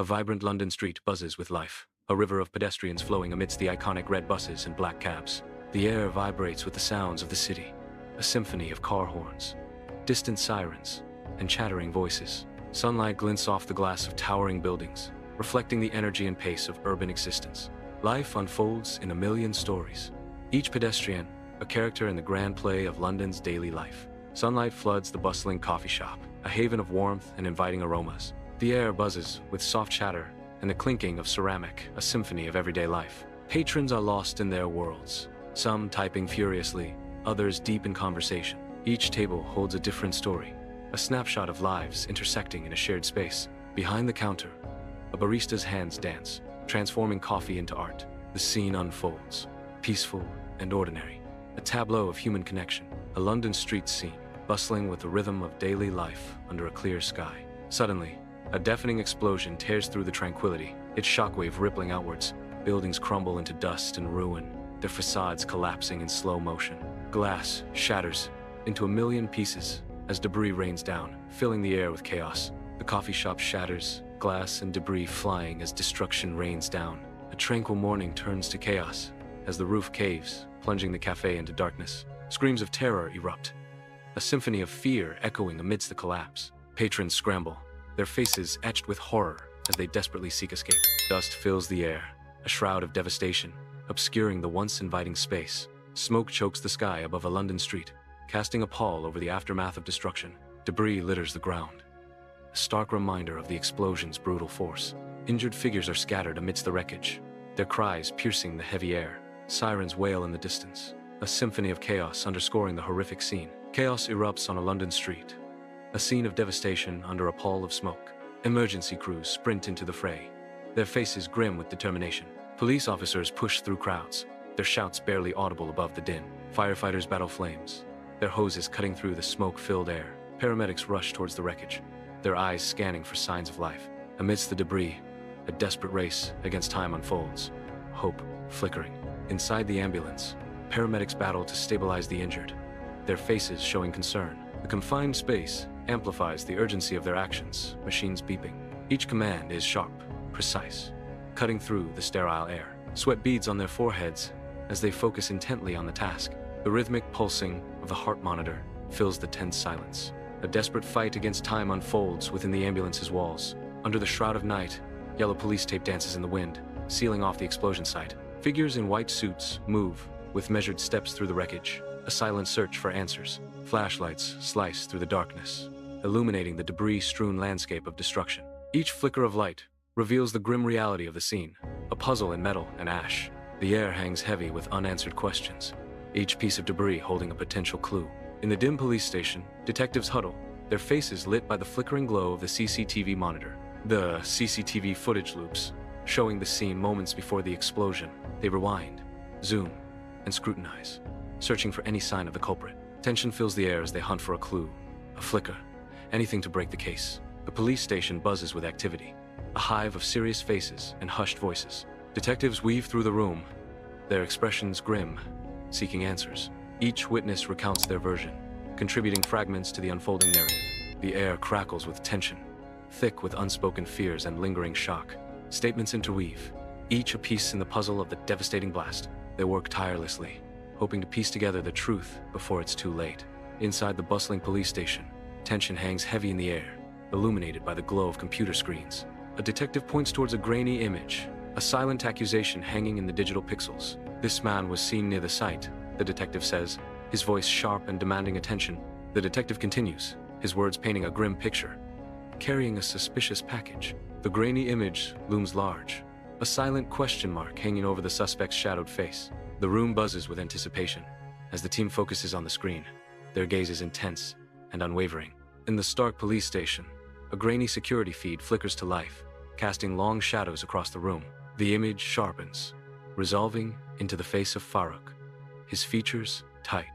A vibrant London street buzzes with life, a river of pedestrians flowing amidst the iconic red buses and black cabs. The air vibrates with the sounds of the city, a symphony of car horns, distant sirens, and chattering voices. Sunlight glints off the glass of towering buildings, reflecting the energy and pace of urban existence. Life unfolds in a million stories, each pedestrian a character in the grand play of London's daily life. Sunlight floods the bustling coffee shop, a haven of warmth and inviting aromas. The air buzzes with soft chatter and the clinking of ceramic, a symphony of everyday life. Patrons are lost in their worlds, some typing furiously, others deep in conversation. Each table holds a different story, a snapshot of lives intersecting in a shared space. Behind the counter, a barista's hands dance, transforming coffee into art. The scene unfolds, peaceful and ordinary, a tableau of human connection, a London street scene, bustling with the rhythm of daily life under a clear sky. Suddenly, a deafening explosion tears through the tranquility, its shockwave rippling outwards. Buildings crumble into dust and ruin, their facades collapsing in slow motion. Glass shatters into a million pieces as debris rains down, filling the air with chaos. The coffee shop shatters, glass and debris flying as destruction rains down. A tranquil morning turns to chaos as the roof caves, plunging the cafe into darkness. Screams of terror erupt, a symphony of fear echoing amidst the collapse. Patrons scramble, their faces etched with horror as they desperately seek escape. Dust fills the air, a shroud of devastation, obscuring the once inviting space. Smoke chokes the sky above a London street, casting a pall over the aftermath of destruction. Debris litters the ground, a stark reminder of the explosion's brutal force. Injured figures are scattered amidst the wreckage, their cries piercing the heavy air. Sirens wail in the distance, a symphony of chaos underscoring the horrific scene. Chaos erupts on a London street, a scene of devastation under a pall of smoke. Emergency crews sprint into the fray, their faces grim with determination. Police officers push through crowds, their shouts barely audible above the din. Firefighters battle flames, their hoses cutting through the smoke-filled air. Paramedics rush towards the wreckage, their eyes scanning for signs of life. Amidst the debris, a desperate race against time unfolds, hope flickering. Inside the ambulance, paramedics battle to stabilize the injured, their faces showing concern. The confined space amplifies the urgency of their actions, machines beeping. Each command is sharp, precise, cutting through the sterile air. Sweat beads on their foreheads as they focus intently on the task. The rhythmic pulsing of the heart monitor fills the tense silence. A desperate fight against time unfolds within the ambulance's walls. Under the shroud of night, yellow police tape dances in the wind, sealing off the explosion site. Figures in white suits move with measured steps through the wreckage, a silent search for answers. Flashlights slice through the darkness, illuminating the debris-strewn landscape of destruction. Each flicker of light reveals the grim reality of the scene, a puzzle in metal and ash. The air hangs heavy with unanswered questions, each piece of debris holding a potential clue. In the dim police station, detectives huddle, their faces lit by the flickering glow of the CCTV monitor. The CCTV footage loops, showing the scene moments before the explosion. They rewind, zoom, and scrutinize, searching for any sign of the culprit. Tension fills the air as they hunt for a clue, a flicker, anything to break the case. The police station buzzes with activity, a hive of serious faces and hushed voices. Detectives weave through the room, their expressions grim, seeking answers. Each witness recounts their version, contributing fragments to the unfolding narrative. The air crackles with tension, thick with unspoken fears and lingering shock. Statements interweave, each a piece in the puzzle of the devastating blast. They work tirelessly, hoping to piece together the truth before it's too late. Inside the bustling police station, tension hangs heavy in the air, illuminated by the glow of computer screens. A detective points towards a grainy image, a silent accusation hanging in the digital pixels. This man was seen near the site, the detective says, his voice sharp and demanding attention. The detective continues, his words painting a grim picture. Carrying a suspicious package, the grainy image looms large, a silent question mark hanging over the suspect's shadowed face. The room buzzes with anticipation as the team focuses on the screen, their gaze is intense and unwavering. In the stark police station, a grainy security feed flickers to life, casting long shadows across the room. The image sharpens, resolving into the face of Farukh, his features tight,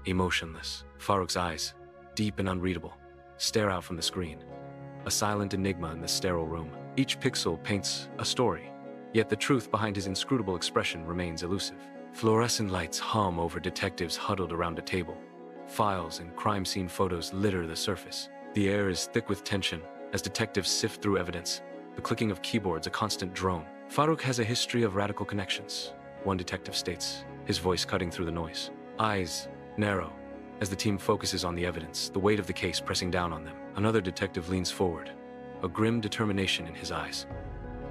emotionless. Farukh's eyes, deep and unreadable, stare out from the screen, a silent enigma in the sterile room. Each pixel paints a story, yet the truth behind his inscrutable expression remains elusive. Fluorescent lights hum over detectives huddled around a table. Files and crime scene photos litter the surface. The air is thick with tension as detectives sift through evidence, the clicking of keyboards a constant drone. Farukh has a history of radical connections, one detective states, his voice cutting through the noise. Eyes narrow as the team focuses on the evidence, the weight of the case pressing down on them. Another detective leans forward, a grim determination in his eyes.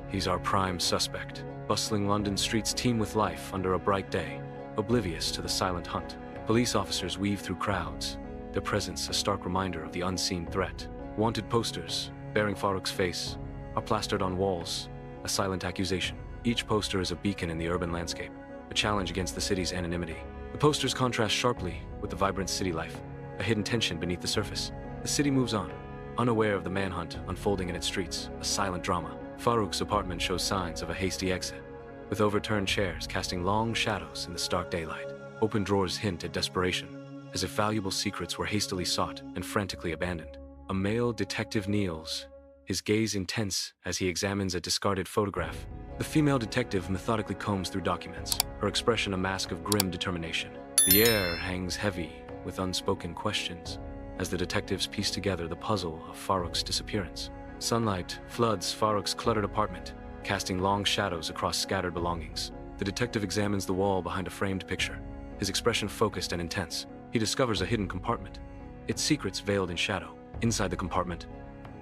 He's our prime suspect. Bustling London streets teem with life under a bright day, oblivious to the silent hunt. Police officers weave through crowds, their presence a stark reminder of the unseen threat. Wanted posters, bearing Farukh's face, are plastered on walls, a silent accusation. Each poster is a beacon in the urban landscape, a challenge against the city's anonymity. The posters contrast sharply with the vibrant city life, a hidden tension beneath the surface. The city moves on, unaware of the manhunt unfolding in its streets, a silent drama. Farukh's apartment shows signs of a hasty exit, with overturned chairs casting long shadows in the stark daylight. Open drawers hint at desperation, as if valuable secrets were hastily sought and frantically abandoned. A male detective kneels, his gaze intense as he examines a discarded photograph. The female detective methodically combs through documents, her expression a mask of grim determination. The air hangs heavy with unspoken questions as the detectives piece together the puzzle of Farukh's disappearance. Sunlight floods Farukh's cluttered apartment, casting long shadows across scattered belongings. The detective examines the wall behind a framed picture, his expression focused and intense. He discovers a hidden compartment, its secrets veiled in shadow. Inside the compartment,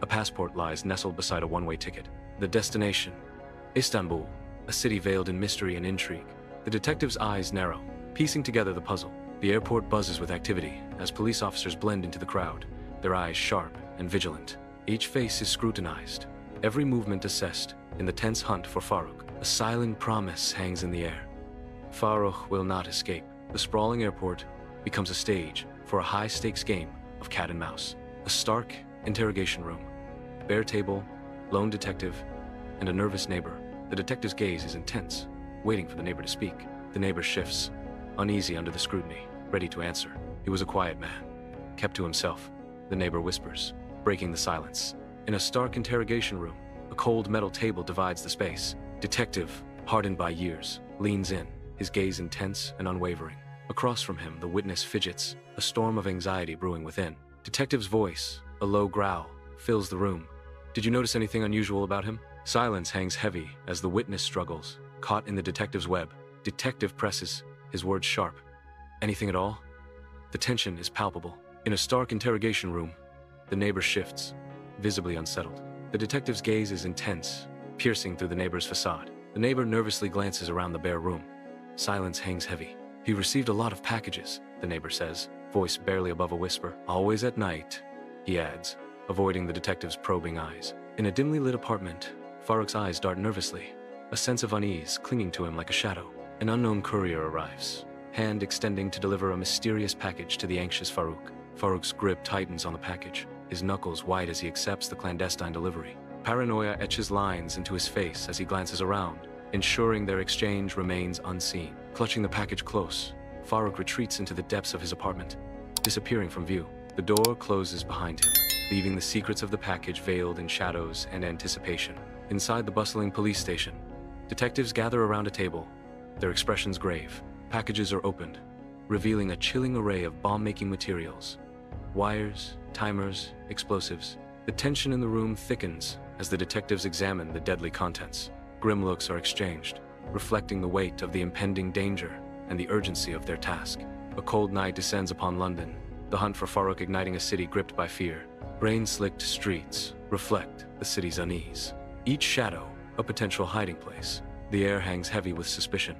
a passport lies nestled beside a one-way ticket. The destination, Istanbul, a city veiled in mystery and intrigue. The detective's eyes narrow, piecing together the puzzle. The airport buzzes with activity as police officers blend into the crowd, their eyes sharp and vigilant. Each face is scrutinized, every movement assessed in the tense hunt for Farukh. A silent promise hangs in the air. Farukh will not escape. The sprawling airport becomes a stage for a high-stakes game of cat and mouse. A stark interrogation room, bare table, lone detective, and a nervous neighbor. The detective's gaze is intense, waiting for the neighbor to speak. The neighbor shifts, uneasy under the scrutiny, ready to answer. He was a quiet man, kept to himself. The neighbor whispers, breaking the silence. In a stark interrogation room, a cold metal table divides the space. Detective, hardened by years, leans in, his gaze intense and unwavering. Across from him, the witness fidgets, a storm of anxiety brewing within. Detective's voice, a low growl, fills the room. Did you notice anything unusual about him? Silence hangs heavy as the witness struggles, caught in the detective's web. Detective presses, his words sharp. Anything at all? The tension is palpable. In a stark interrogation room, the neighbor shifts, visibly unsettled. The detective's gaze is intense, piercing through the neighbor's facade. The neighbor nervously glances around the bare room. Silence hangs heavy. He received a lot of packages, the neighbor says, voice barely above a whisper. Always at night, he adds, avoiding the detective's probing eyes. In a dimly lit apartment, Farukh's eyes dart nervously, a sense of unease clinging to him like a shadow. An unknown courier arrives, hand extending to deliver a mysterious package to the anxious Farukh. Farukh's grip tightens on the package, his knuckles white as he accepts the clandestine delivery. Paranoia etches lines into his face as he glances around, ensuring their exchange remains unseen. Clutching the package close, Farukh retreats into the depths of his apartment, disappearing from view. The door closes behind him, leaving the secrets of the package veiled in shadows and anticipation. Inside the bustling police station, detectives gather around a table, their expressions grave. Packages are opened, revealing a chilling array of bomb-making materials. Wires, timers, explosives. The tension in the room thickens as the detectives examine the deadly contents. Grim looks are exchanged, reflecting the weight of the impending danger and the urgency of their task. A cold night descends upon London, the hunt for Farukh igniting a city gripped by fear. Rain-slicked streets reflect the city's unease. Each shadow, a potential hiding place. The air hangs heavy with suspicion,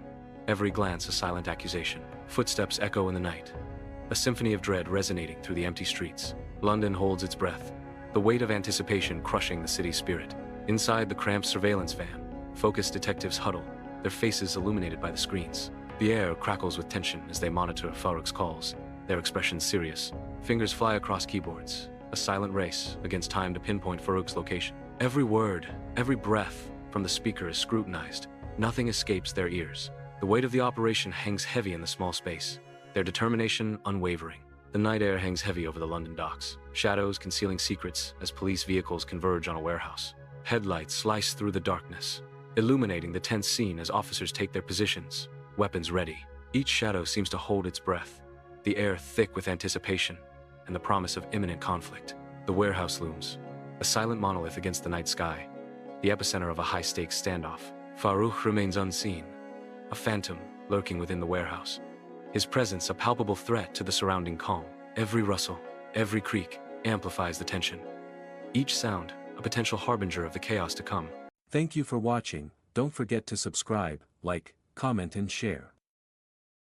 every glance a silent accusation. Footsteps echo in the night, a symphony of dread resonating through the empty streets. London holds its breath, the weight of anticipation crushing the city's spirit. Inside the cramped surveillance van, focused detectives huddle, their faces illuminated by the screens. The air crackles with tension as they monitor Farukh's calls, their expressions serious. Fingers fly across keyboards, a silent race against time to pinpoint Farukh's location. Every word, every breath from the speaker is scrutinized. Nothing escapes their ears. The weight of the operation hangs heavy in the small space, their determination unwavering. The night air hangs heavy over the London docks, shadows concealing secrets as police vehicles converge on a warehouse. Headlights slice through the darkness, illuminating the tense scene as officers take their positions, weapons ready. Each shadow seems to hold its breath, the air thick with anticipation and the promise of imminent conflict. The warehouse looms, a silent monolith against the night sky, the epicenter of a high-stakes standoff. Farukh remains unseen, a phantom lurking within the warehouse. His presence a palpable threat to the surrounding calm. Every rustle, every creak, amplifies the tension. Each sound, a potential harbinger of the chaos to come. Thank you for watching. Don't forget to subscribe, like, comment and share.